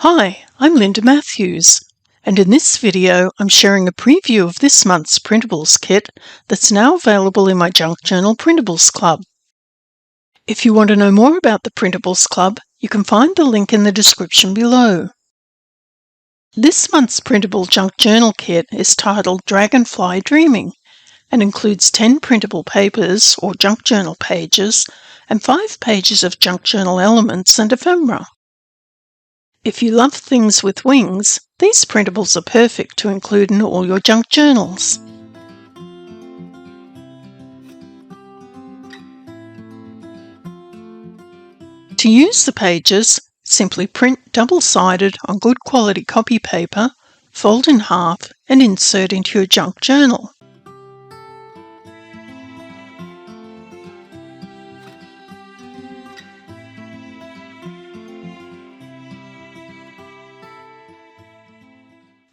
Hi, I'm Linda Matthews, and in this video I'm sharing a preview of this month's Printables kit that's now available in my Junk Journal Printables Club. If you want to know more about the Printables Club, you can find the link in the description below. This month's Printable Junk Journal kit is titled Dragonfly Dreaming and includes 10 printable papers or junk journal pages and 5 pages of junk journal elements and ephemera. If you love things with wings, these printables are perfect to include in all your junk journals. To use the pages, simply print double-sided on good quality copy paper, fold in half and insert into your junk journal.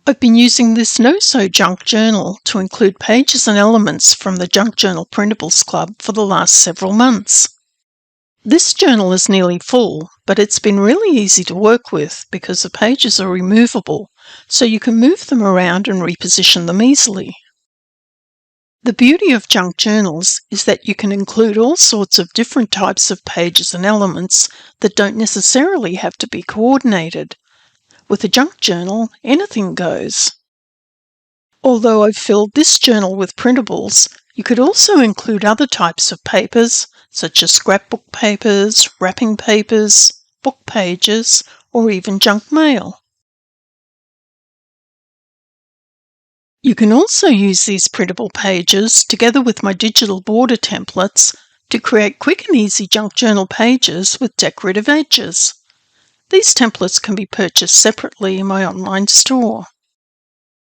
I've been using this no-sew junk journal to include pages and elements from the Junk Journal Printables Club for the last several months. This journal is nearly full, but it's been really easy to work with because the pages are removable, so you can move them around and reposition them easily. The beauty of junk journals is that you can include all sorts of different types of pages and elements that don't necessarily have to be coordinated. With a junk journal, anything goes. Although I've filled this journal with printables, you could also include other types of papers, such as scrapbook papers, wrapping papers, book pages, or even junk mail. You can also use these printable pages together with my digital border templates to create quick and easy junk journal pages with decorative edges. These templates can be purchased separately in my online store.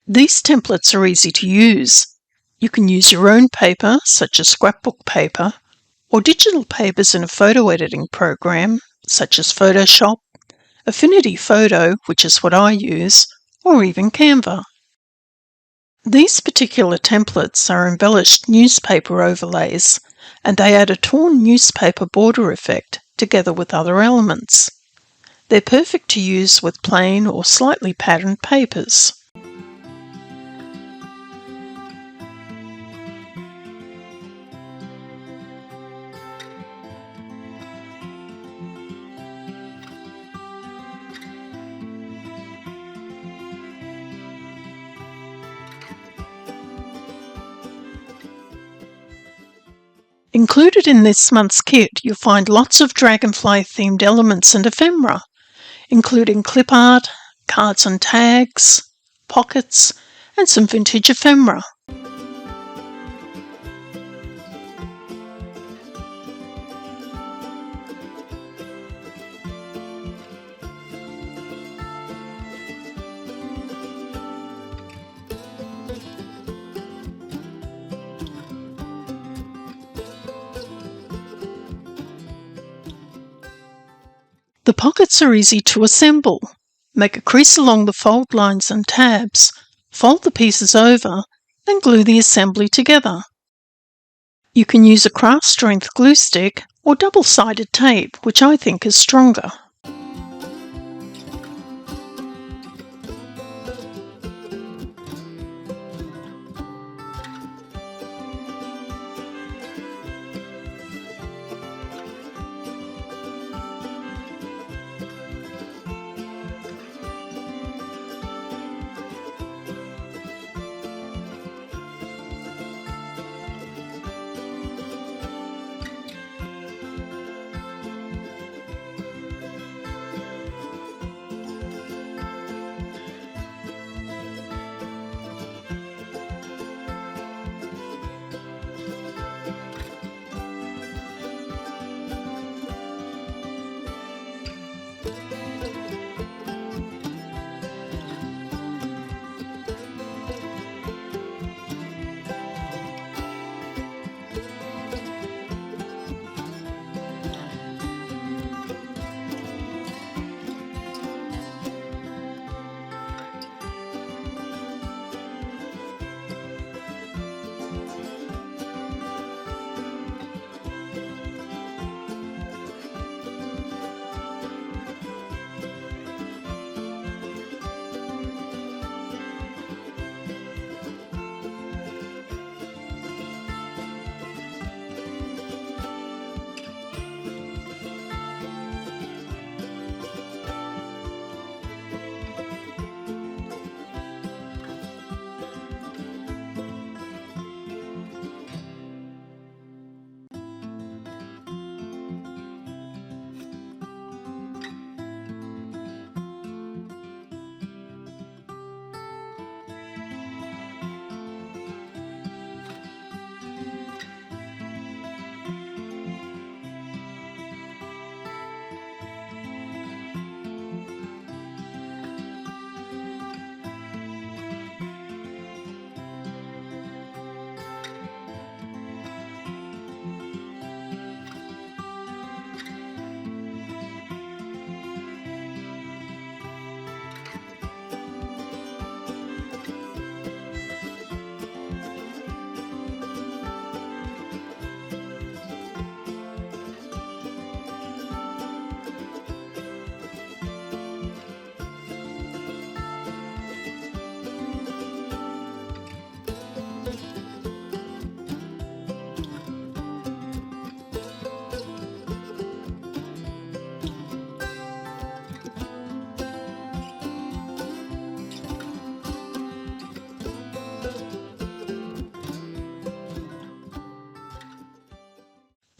These templates are easy to use. You can use your own paper, such as scrapbook paper, or digital papers in a photo editing program, such as Photoshop, Affinity Photo, which is what I use, or even Canva. These particular templates are embellished newspaper overlays, and they add a torn newspaper border effect together with other elements. They're perfect to use with plain or slightly patterned papers. Included in this month's kit, you'll find lots of dragonfly-themed elements and ephemera, including clip art, cards and tags, pockets, and some vintage ephemera. The pockets are easy to assemble. Make a crease along the fold lines and tabs, fold the pieces over, and glue the assembly together. You can use a craft strength glue stick or double-sided tape, which I think is stronger.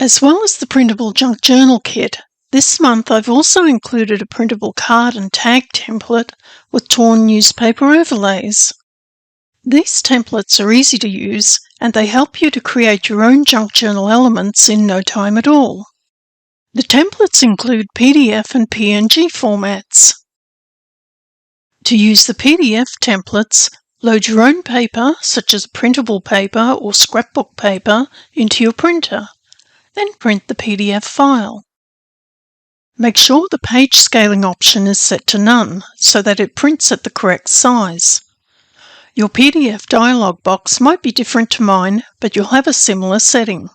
As well as the printable junk journal kit, this month I've also included a printable card and tag template with torn newspaper overlays. These templates are easy to use and they help you to create your own junk journal elements in no time at all. The templates include PDF and PNG formats. To use the PDF templates, load your own paper, such as printable paper or scrapbook paper, into your printer. Then print the PDF file. Make sure the page scaling option is set to none so that it prints at the correct size. Your PDF dialog box might be different to mine, but you'll have a similar setting.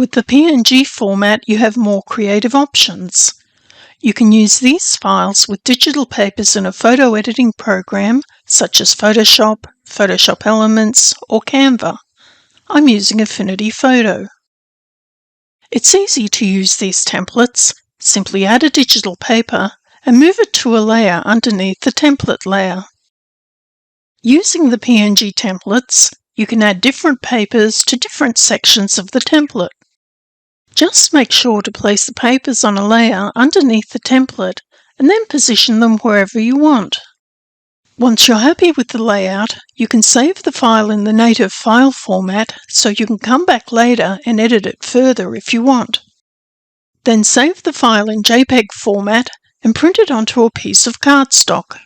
With the PNG format, you have more creative options. You can use these files with digital papers in a photo editing program such as Photoshop, Photoshop Elements, or Canva. I'm using Affinity Photo. It's easy to use these templates. Simply add a digital paper and move it to a layer underneath the template layer. Using the PNG templates, you can add different papers to different sections of the template. Just make sure to place the papers on a layer underneath the template and then position them wherever you want. Once you're happy with the layout, you can save the file in the native file format so you can come back later and edit it further if you want. Then save the file in JPEG format and print it onto a piece of cardstock.